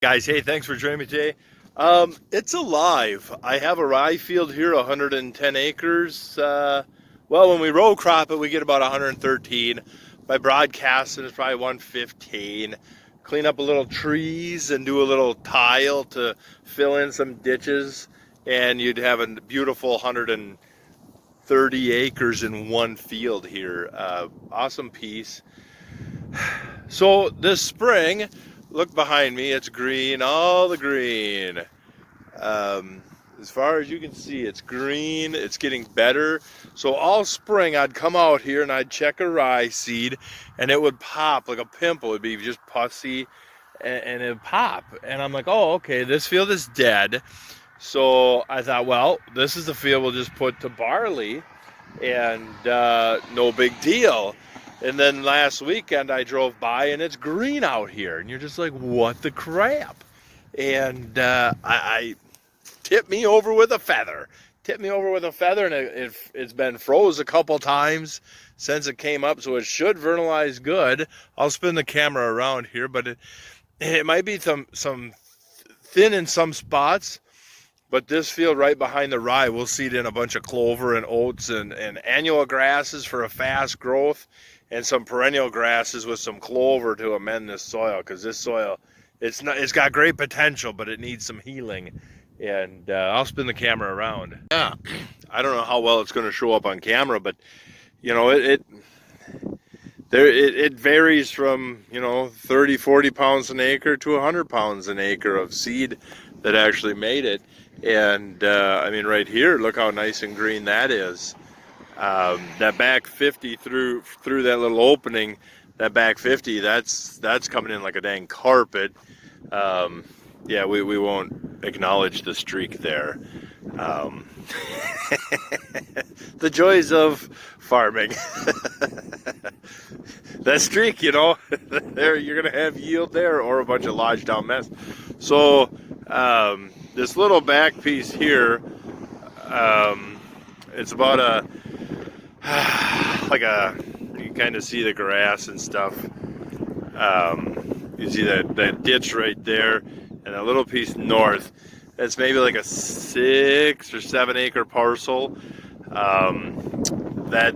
Guys, hey, thanks for joining me today. It's alive. I have a rye field here, 110 acres. Well, when we row crop it, we get about 113. By broadcasting, it's probably 115. Clean up a little trees and do a little tile to fill in some ditches, and you'd have a beautiful 130 acres in one field here. Awesome piece. So this spring, look behind me, it's green, all the green. As far as you can see, it's green, it's getting better. So all spring I'd come out here and I'd check a rye seed and it would pop like a pimple. It'd be just pussy and it'd pop. And I'm like, oh, okay, this field is dead. So I thought, well, this is the field we'll just put to barley and no big deal. And then last weekend I drove by and it's green out here, and you're just like, what the crap? And I tipped me over with a feather. And it's been froze a couple times since it came up, so it should vernalize good. I'll spin the camera around here, but it might be some thin in some spots. But this field right behind the rye, we'll seed in a bunch of clover and oats and annual grasses for a fast growth, and some perennial grasses with some clover to amend this soil, because this soil, it's got great potential, but it needs some healing. And I'll spin the camera around. Yeah, I don't know how well it's going to show up on camera, but you know, it varies from 30-40 pounds an acre to 100 pounds an acre of seed that actually made it. And I mean, right here, look how nice and green that is. That back 50 through that little opening, that back 50, that's coming in like a dang carpet. Yeah, we won't acknowledge the streak there. The joys of farming. That streak, there you're gonna have yield there or a bunch of lodged down mess. So this little back piece here, it's about you kind of see the grass and stuff. You see that ditch right there, and a little piece north. That's maybe like a 6 or 7 acre parcel. That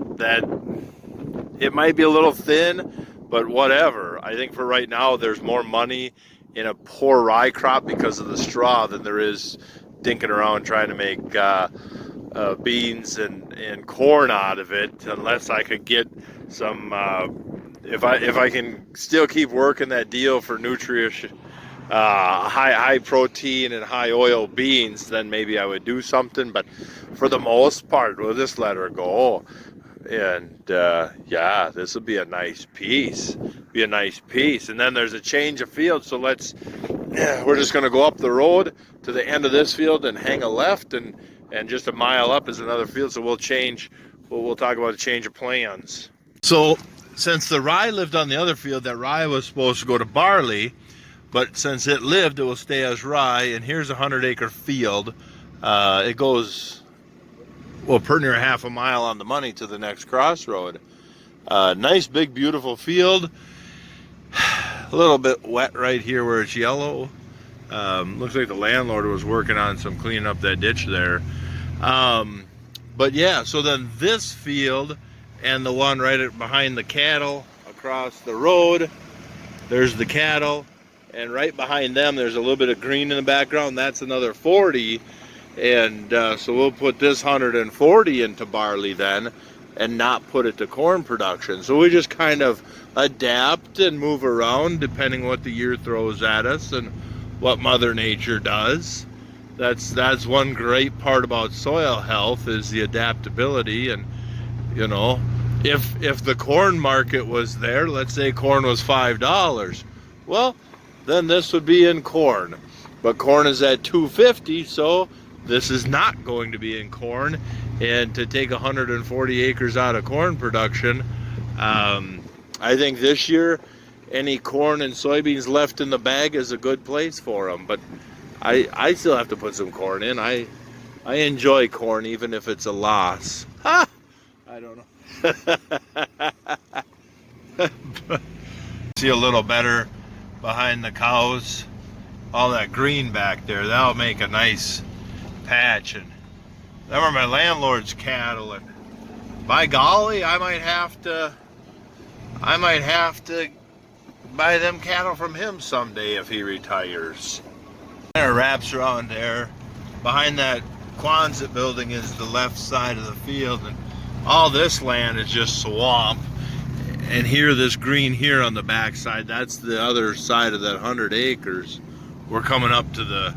it might be a little thin, but whatever. I think for right now, there's more money in a poor rye crop because of the straw than there is dinking around trying to make beans and corn out of it, unless I could get some if I can still keep working that deal for nutritious high protein and high oil beans, then maybe I would do something. But for the most part, we'll just let her go. And yeah, this will be a nice piece. And then there's a change of field, so we're just going to go up the road to the end of this field and hang a left, and just a mile up is another field. So we'll talk about a change of plans. So since the rye lived on the other field, that rye was supposed to go to barley, but since it lived, it will stay as rye. And here's a 100-acre field. It goes, well, pretty near half a mile on the money to the next crossroad. Nice, big, beautiful field. A little bit wet right here where it's yellow. Looks like the landlord was working on some cleaning up that ditch there. But yeah, so then this field and the one right behind the cattle across the road, there's the cattle, and right behind them there's a little bit of green in the background. That's another 40. And so we'll put this 140 into barley then, and not put it to corn production. So we just kind of adapt and move around depending what the year throws at us and what Mother Nature does. That's one great part about soil health, is the adaptability. And if the corn market was there, let's say corn was $5, well, then this would be in corn. But corn is at $2.50, so this is not going to be in corn. And to take 140 acres out of corn production, I think this year any corn and soybeans left in the bag is a good place for them. But I still have to put some corn in. I enjoy corn even if it's a loss. Ha! I don't know. See a little better behind the cows. all that green back there. That'll make a nice patch. And them are my landlord's cattle, and by golly, I might have to buy them cattle from him someday if he retires. Kind of wraps around there. Behind that Quonset building is the left side of the field, and all this land is just swamp. And here, this green here on the back side, that's the other side of that 100 acres. We're coming up to the,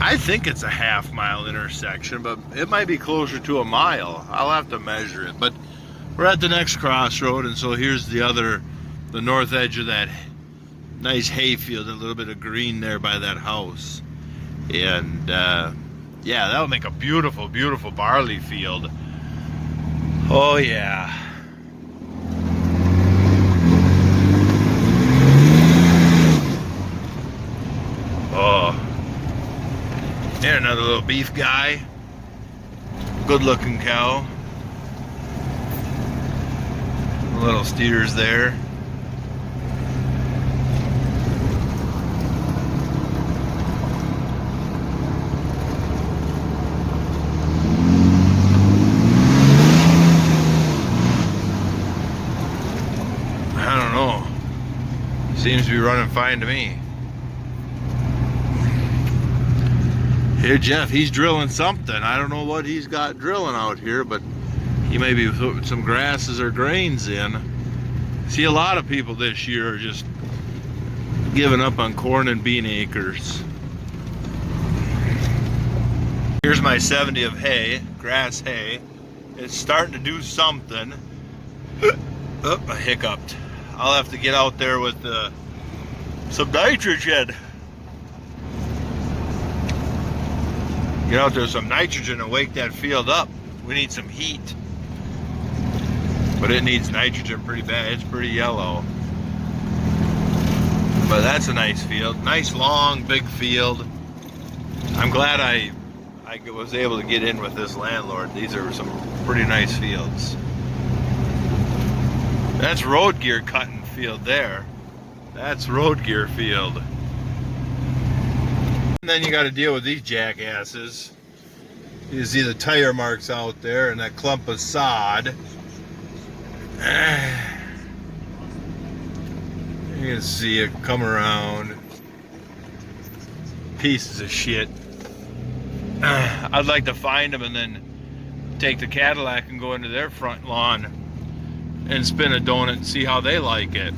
I think it's a half-mile intersection, but it might be closer to a mile. I'll have to measure it. But we're at the next crossroad, and so here's the north edge of that nice hayfield, a little bit of green there by that house. And yeah, that'll make a beautiful, beautiful barley field. Oh yeah. Oh. And another little beef guy. Good looking cow. Little steers there. I don't know. Seems to be running fine to me. Here, Jeff, he's drilling something. I don't know what he's got drilling out here, but he may be putting some grasses or grains in. See, a lot of people this year are just giving up on corn and bean acres. Here's my 70 of hay, grass hay. It's starting to do something. Oh, I hiccuped. I'll have to get out there with some nitrogen. Get out there with some nitrogen and wake that field up. We need some heat. But it needs nitrogen pretty bad. It's pretty yellow. But that's a nice field. Nice, long, big field. I'm glad I was able to get in with this landlord. These are some pretty nice fields. That's road gear cutting field there. That's road gear field. And then you got to deal with these jackasses. You see the tire marks out there and that clump of sod. You can see it come around. Pieces of shit. I'd like to find them and then take the Cadillac and go into their front lawn and spin a donut and see how they like it.